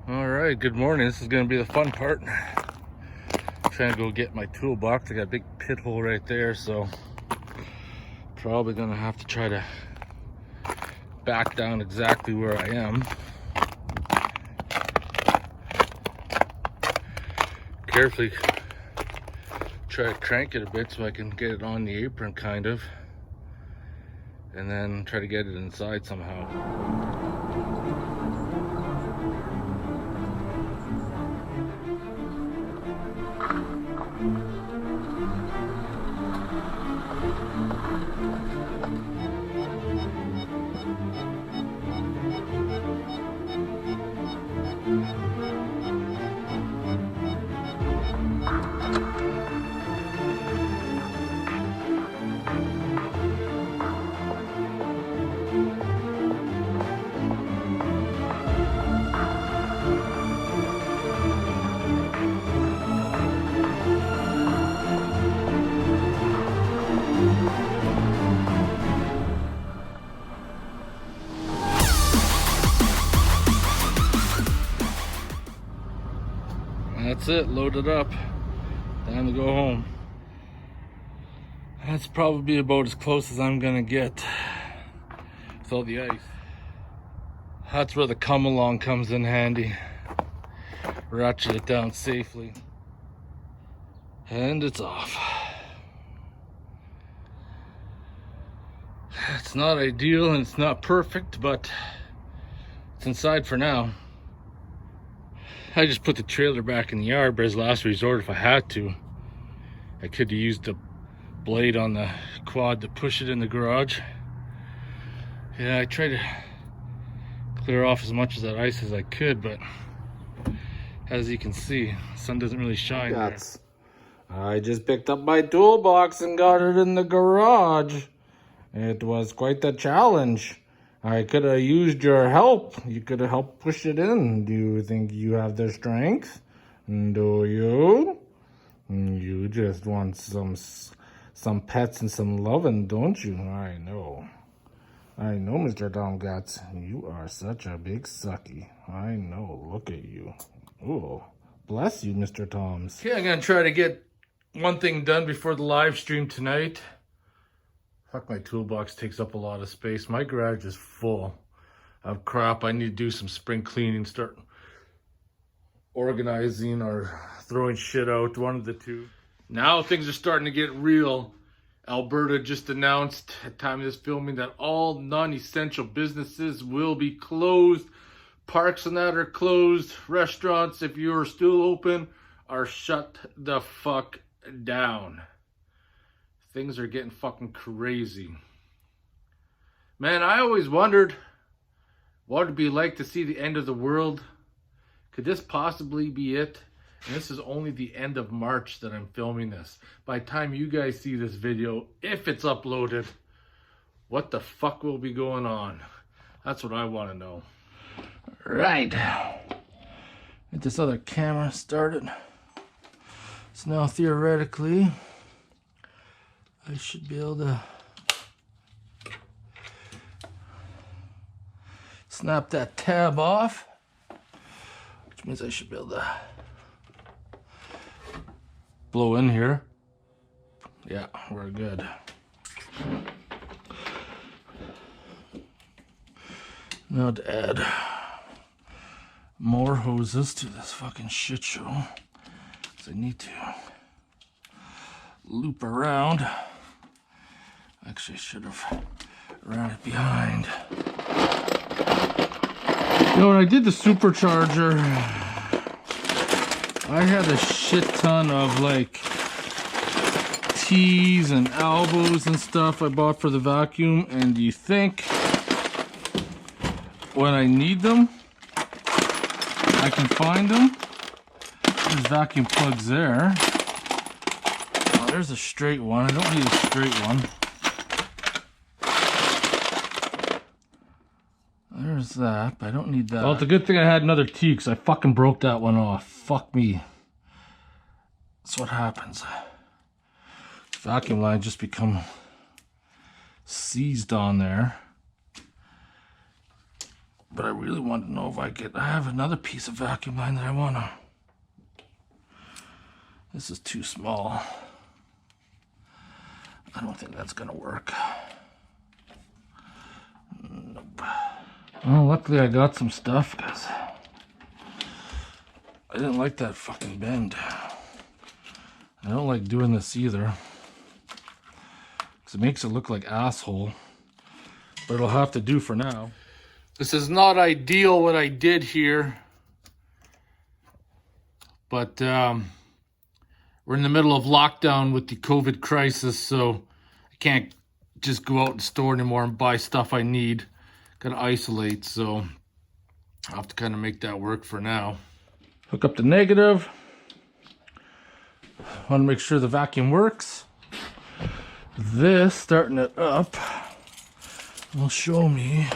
All right, good morning. This is gonna be the fun part. Trying to go get my toolbox. I got a big pit hole right there, so probably gonna have to try to back down exactly where I am. Carefully try to crank it a bit so I can get it on the apron, kind of, and then try to get it inside somehow. That's it, loaded up. Time to go home. That's probably about as close as I'm gonna get with all the ice. That's where the come along comes in handy. Ratchet it down safely. And it's off. It's not ideal and it's not perfect, but it's inside for now. I just put the trailer back in the yard, but as last resort, if I had to, I could have used the blade on the quad to push it in the garage. Yeah, I tried to clear off as much of that ice as I could, but as you can see, the sun doesn't really shine there. I just picked up my toolbox and got it in the garage. It was quite a challenge. I could have used your help. You could have helped push it in. Do you think you have the strength? Do you? You just want some pets and some loving, don't you? I know, Mr. Tomcats. You are such a big sucky. I know. Look at you. Oh, bless you, Mr. Toms. Okay, I'm gonna try to get one thing done before the live stream tonight. Fuck, my toolbox takes up a lot of space. My garage is full of crap. I need to do some spring cleaning, start organizing or throwing shit out, one of the two. Now things are starting to get real. Alberta just announced at time of this filming that all non-essential businesses will be closed. Parks and that are closed. Restaurants, if you're still open, are shut the fuck down. Things are getting fucking crazy. Man, I always wondered what it'd be like to see the end of the world. Could this possibly be it? And this is only the end of March that I'm filming this. By the time you guys see this video, if it's uploaded, what the fuck will be going on? That's what I want to know. Right. Get this other camera started. So now theoretically, I should be able to snap that tab off, which means I should be able to blow in here. Yeah, we're good. Now to add more hoses to this fucking shit show, because I need to loop around. Actually, I should have ran it behind. You know, when I did the supercharger, I had a shit ton of like tees and elbows and stuff I bought for the vacuum. And do you think when I need them, I can find them? There's vacuum plugs there. Oh, there's a straight one. I don't need a straight one. There's that, but I don't need that. Well, it's a good thing I had another T, because I fucking broke that one off. Fuck me. That's what happens. Vacuum line just become seized on there. But I really want to know if I have another piece of vacuum line that I want to. This is too small. I don't think that's gonna work. Nope. Well, luckily I got some stuff because I didn't like that fucking bend. I don't like doing this either because it makes it look like asshole, but it'll have to do for now. This is not ideal what I did here, but we're in the middle of lockdown with the COVID crisis, so I can't just go out and store anymore and buy stuff I need. Gotta isolate, so I'll have to kind of make that work for now. Hook up the negative. Want to make sure the vacuum works. This, starting it up, will show me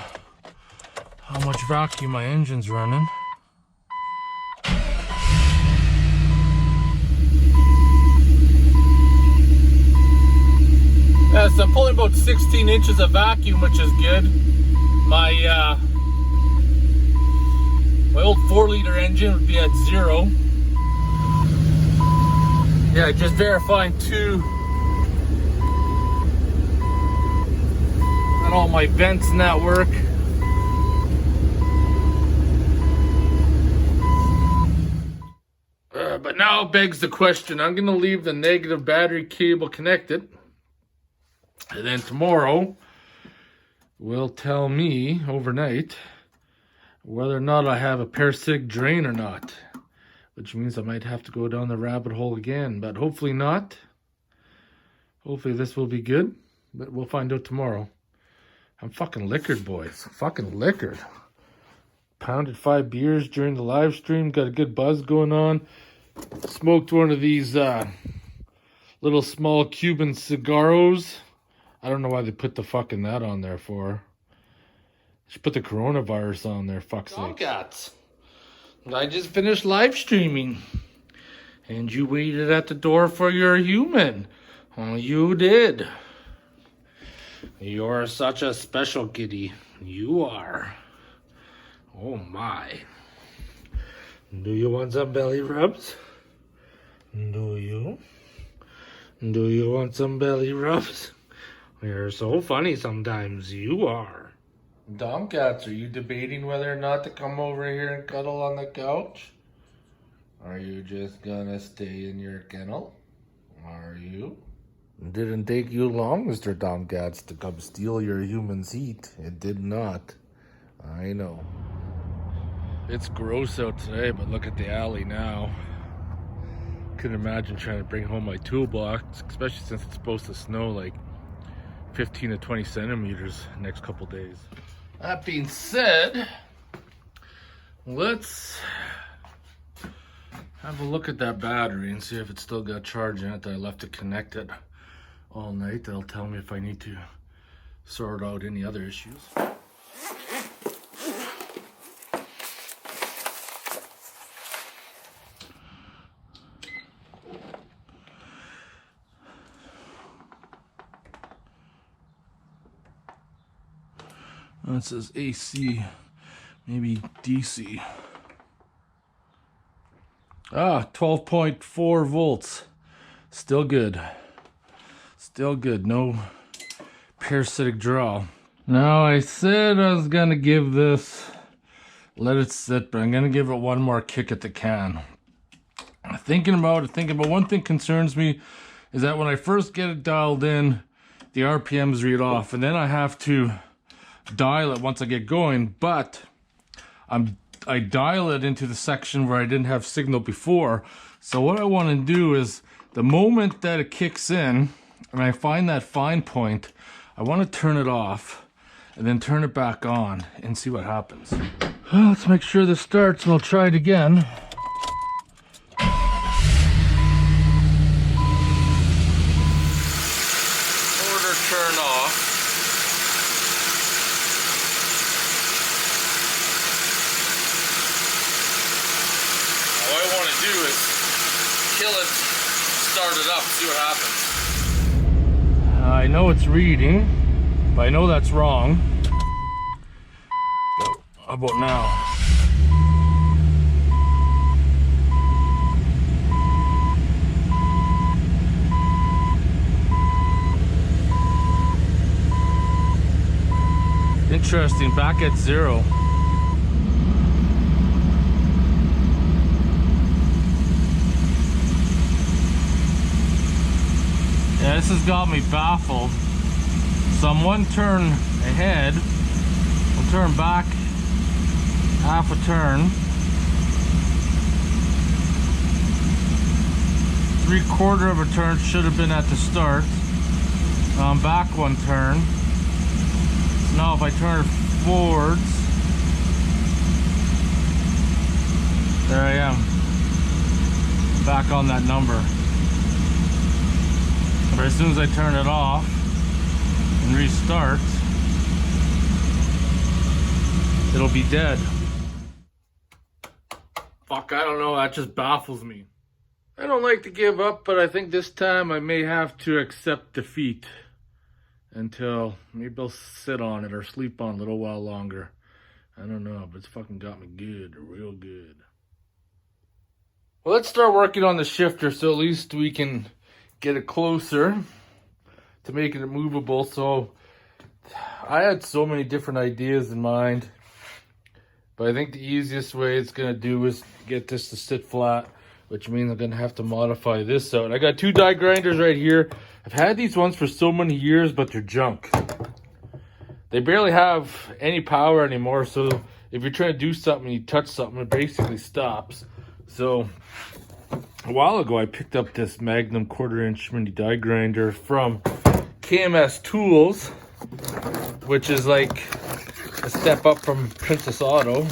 how much vacuum my engine's running. So I'm pulling about 16 inches of vacuum, which is good. My old 4-liter engine would be at 0. Yeah, just verifying too. And all my vents and that work. But now begs the question. I'm going to leave the negative battery cable connected. And then tomorrow will tell me overnight whether or not I have a parasitic drain or not. Which means I might have to go down the rabbit hole again. But hopefully not. Hopefully this will be good. But we'll find out tomorrow. I'm fucking liquored, boys. Fucking liquored. Pounded 5 beers during the live stream. Got a good buzz going on. Smoked one of these little small Cuban cigarros. I don't know why they put the fucking that on there for. Should put the coronavirus on there, fuck's sake. Cats. I just finished live streaming. And you waited at the door for your human. Oh, you did. You're such a special kitty. You are. Oh my. Do you want some belly rubs? Do you? Do you want some belly rubs? You're so funny sometimes. You are. Domcats, are you debating whether or not to come over here and cuddle on the couch? Are you just gonna stay in your kennel? Are you? It didn't take you long, Mr. Tomcats, to come steal your human's heat. It did not. I know. It's gross out today, but look at the alley now. Couldn't imagine trying to bring home my toolbox, especially since it's supposed to snow like 15 to 20 centimeters next couple days. That being said, let's have a look at that battery and see if it's still got charge in it that I left it connected all night. That'll tell me if I need to sort out any other issues. It says AC, maybe DC. 12.4 volts. Still good. Still good. No parasitic draw. Now I said I was gonna give this, let it sit, but I'm gonna give it one more kick at the can. Thinking about one thing concerns me is that when I first get it dialed in, the RPMs read off, and then I have to dial it once I get going, but I dial it into the section where I didn't have signal before. So what I want to do is the moment that it kicks in and I find that fine point, I want to turn it off and then turn it back on and see what happens. Well, let's make sure this starts and I'll try it again. Motor turn off. Do is kill it, start it up, see what happens. I know it's reading, but I know that's wrong. How about now? Interesting, back at 0. Yeah, this has got me baffled. So I'm one turn ahead, we'll turn back half a turn, 3/4 of a turn should have been at the start. Now I'm back one turn. So now if I turn forwards, there I am, back on that number. But as soon as I turn it off and restart, it'll be dead. Fuck, I don't know, that just baffles me. I don't like to give up, but I think this time I may have to accept defeat until maybe I'll sit on it or sleep on it a little while longer. I don't know, but it's fucking got me good, real good. Well, let's start working on the shifter so at least we can get it closer to making it movable. So I had so many different ideas in mind, but I think the easiest way it's gonna do is get this to sit flat, which means I'm gonna have to modify this out. I got 2 die grinders right here. I've had these ones for so many years, but they're junk. They barely have any power anymore, so if you're trying to do something and you touch something, it basically stops. So a while ago, I picked up this Magnum 1/4 inch mini die grinder from KMS Tools, which is like a step up from Princess Auto.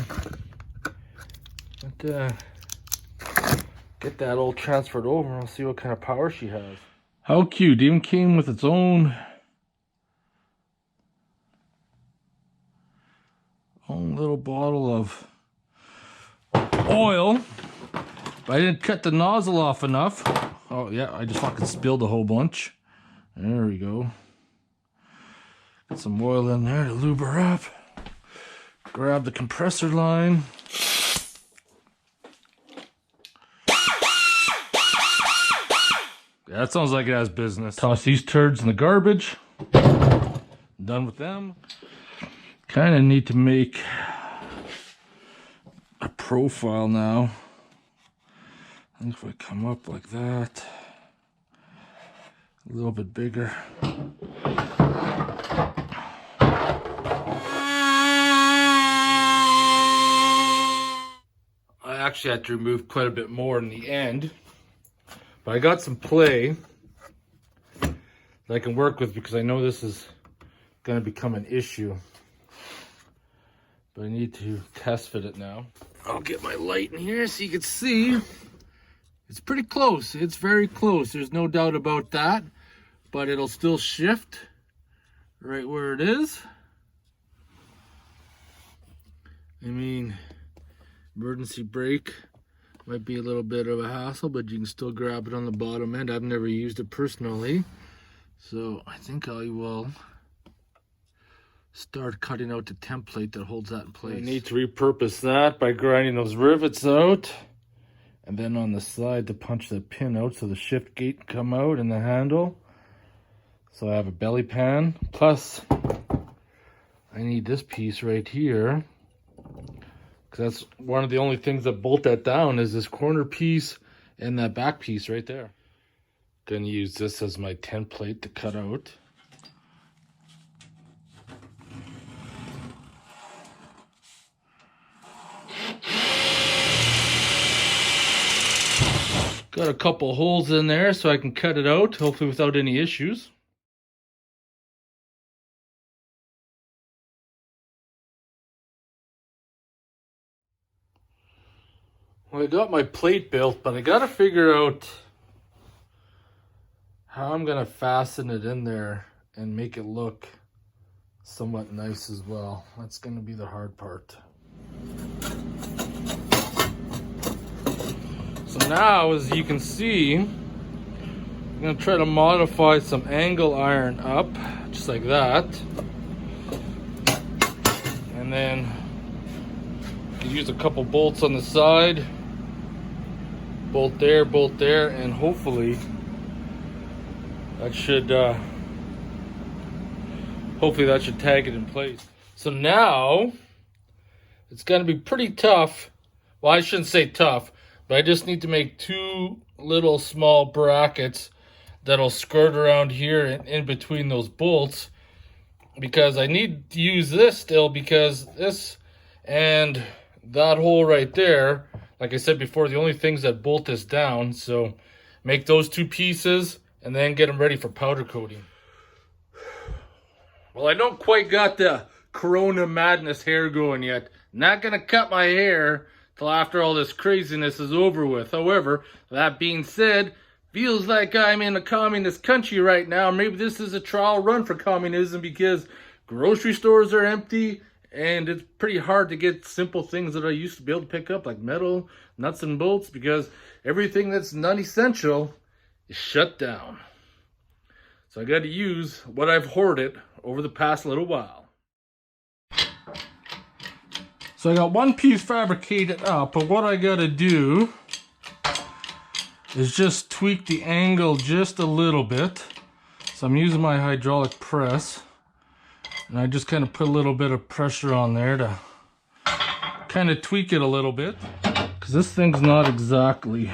But, get that all transferred over and I'll see what kind of power she has. How cute, it even came with its own little bottle of oil. But I didn't cut the nozzle off enough. Oh yeah, I just fucking spilled a whole bunch. There we go. Get some oil in there to lube her up. Grab the compressor line. Yeah, that sounds like it has business. Toss these turds in the garbage. Done with them. Kind of need to make a profile now. I think if I come up like that, a little bit bigger. I actually had to remove quite a bit more in the end, but I got some play that I can work with because I know this is going to become an issue. But I need to test fit it now. I'll get my light in here so you can see. It's pretty close. It's very close. There's no doubt about that. But it'll still shift right where it is. I mean, emergency brake might be a little bit of a hassle, but you can still grab it on the bottom end. I've never used it personally. So I think I will start cutting out the template that holds that in place. I need to repurpose that by grinding those rivets out. And then on the side to punch the pin out so the shift gate can come out and the handle. So I have a belly pan. Plus, I need this piece right here. Because that's one of the only things that bolt that down is this corner piece and that back piece right there. Gonna use this as my template to cut out. Got a couple holes in there so I can cut it out, hopefully without any issues. Well, I got my plate built, but I gotta figure out how I'm gonna fasten it in there and make it look somewhat nice as well. That's gonna be the hard part. So now, as you can see, I'm gonna try to modify some angle iron up, just like that. And then Use a couple bolts on the side. Bolt there, and hopefully that should tag it in place. So now it's gonna be pretty tough. Well, I shouldn't say tough, but I just need to make two little small brackets that'll skirt around here and in between those bolts, because I need to use this still, because this and that hole right there, like I said before, the only things that bolt this down. So make those two pieces and then get them ready for powder coating. Well, I don't quite got the Corona Madness hair going yet. Not gonna cut my hair till after all this craziness is over with. However, that being said, feels like I'm in a communist country right now. Maybe this is a trial run for communism, because grocery stores are empty and it's pretty hard to get simple things that I used to be able to pick up, like metal, nuts and bolts, because everything that's non-essential is shut down. So I got to use what I've hoarded over the past little while. So I got one piece fabricated up, but what I got to do is just tweak the angle just a little bit. So I'm using my hydraulic press, and I just kind of put a little bit of pressure on there to kind of tweak it a little bit, because this thing's not exactly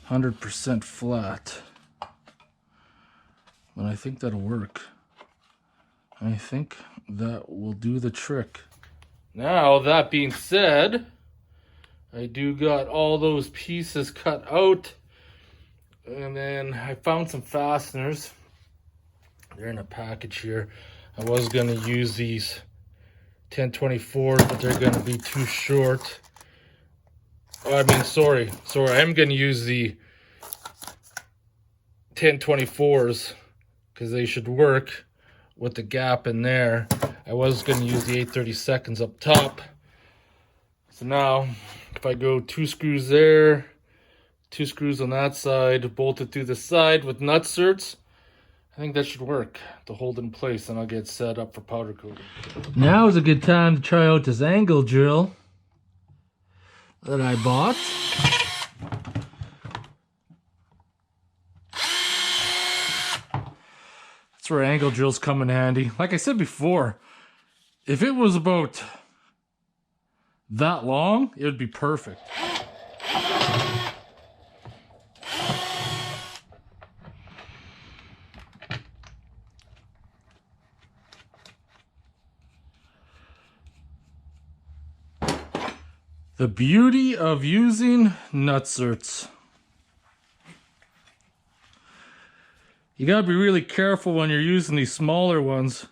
100% flat. But I think that'll work. I think that will do the trick. Now, that being said, I do got all those pieces cut out, and then I found some fasteners. They're in a package here. I was gonna use these 1024s, but they're gonna be too short. Oh, I mean, sorry, I am gonna use the 1024s because they should work with the gap in there. I was gonna use the 8/32 up top. So now, if I go 2 screws there, 2 screws on that side, bolt it through the side with nut certs, I think that should work to hold it in place, and I'll get set up for powder coating. Now is a good time to try out this angle drill that I bought. That's where angle drills come in handy. Like I said before, if it was about that long, it would be perfect. The beauty of using nut certs. You gotta be really careful when you're using these smaller ones,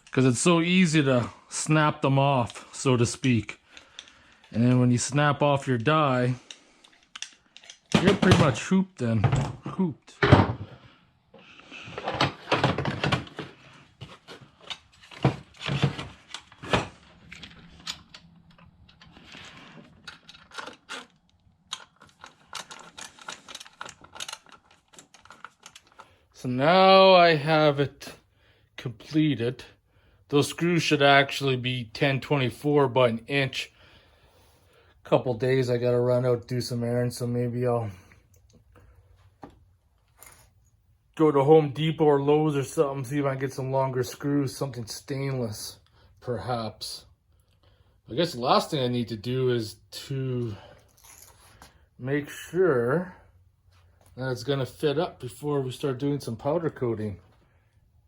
because it's so easy to snap them off, so to speak. And then when you snap off your die, you're pretty much hooped then. Hooped. So now I have it completed. Those screws should actually be 1024 by an inch. Couple days I gotta run out, do some errands, so maybe I'll go to Home Depot or Lowe's or something, see if I can get some longer screws, something stainless, perhaps. I guess the last thing I need to do is to make sure that it's gonna fit up before we start doing some powder coating.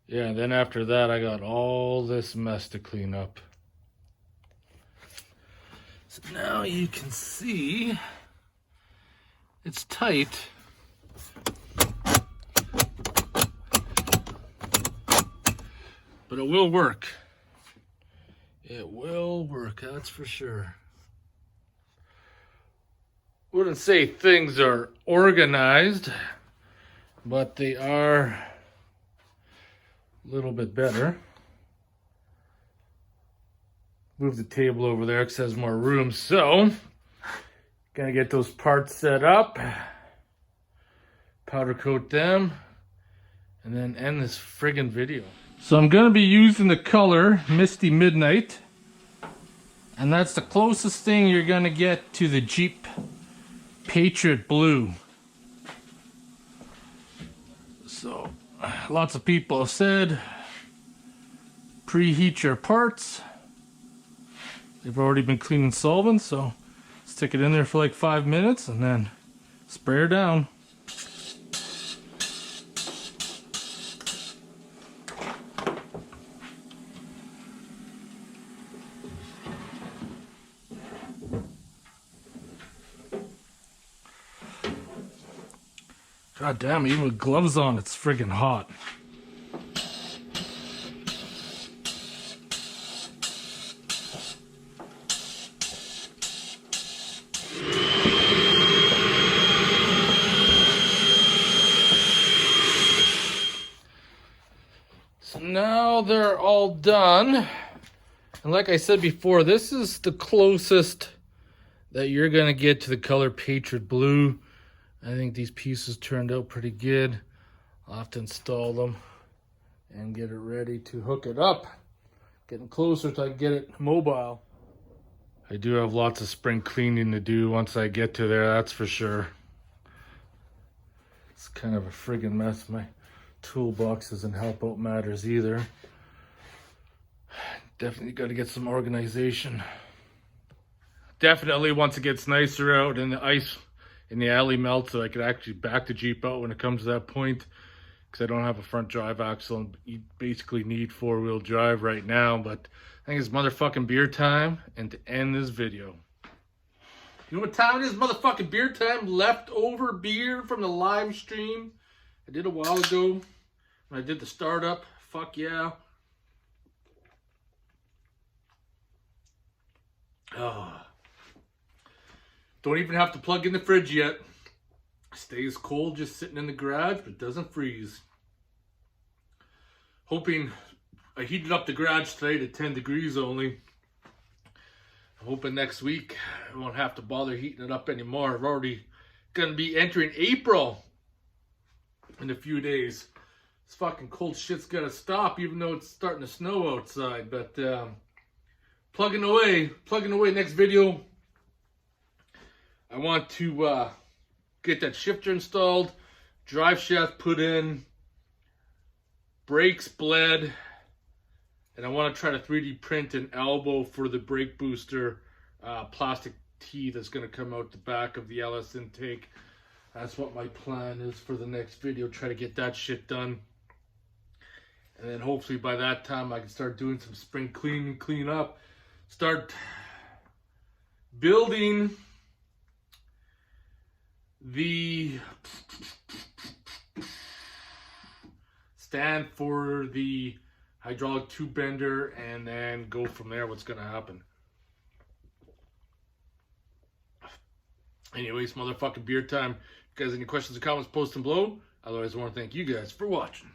Yeah, and then after that, I got all this mess to clean up. So now you can see it's tight. But it will work. It will work, that's for sure. Wouldn't say things are organized, but they are a little bit better. Move the table over there because it has more room. So, gonna get those parts set up, powder coat them, and then end this friggin' video. So I'm going to be using the color Misty Midnight. And that's the closest thing you're going to get to the Jeep Patriot Blue. So, lots of people have said, preheat your parts. They've already been cleaning solvents, so stick it in there for like 5 minutes and then spray her down. God damn, even with gloves on, it's friggin' hot. So now they're all done. And like I said before, this is the closest that you're gonna get to the color Patriot Blue. I think these pieces turned out pretty good. I'll have to install them and get it ready to hook it up. Getting closer till I get it mobile. I do have lots of spring cleaning to do once I get to there, that's for sure. It's kind of a friggin' mess. My toolbox doesn't help out matters either. Definitely got to get some organization. Definitely once it gets nicer out and the ice in the alley melts, so I could actually back the Jeep out when it comes to that point, because I don't have a front drive axle and you basically need 4-wheel drive right now. But I think it's motherfucking beer time, and to end this video, you know what time it is? Motherfucking beer time. Leftover beer from the live stream I did a while ago when I did the startup. Fuck yeah. Oh. Don't even have to plug in the fridge yet. Stays cold just sitting in the garage, but it doesn't freeze. Hoping, I heated up the garage today to 10 degrees only. I'm hoping next week I won't have to bother heating it up anymore. I've already going to be entering April in a few days. This fucking cold shit's got to stop, even though it's starting to snow outside. But plugging away. Next video, I want to get that shifter installed, drive shaft put in, brakes bled, and I want to try to 3D print an elbow for the brake booster plastic tee that's going to come out the back of the LS intake. That's what my plan is for the next video, try to get that shit done. And then hopefully by that time I can start doing some spring clean up, start building the stand for the hydraulic tube bender, and then go from there. What's going to happen? Anyways, motherfucking beer time. If you guys have any questions or comments, post them below. Otherwise, I want to thank you guys for watching.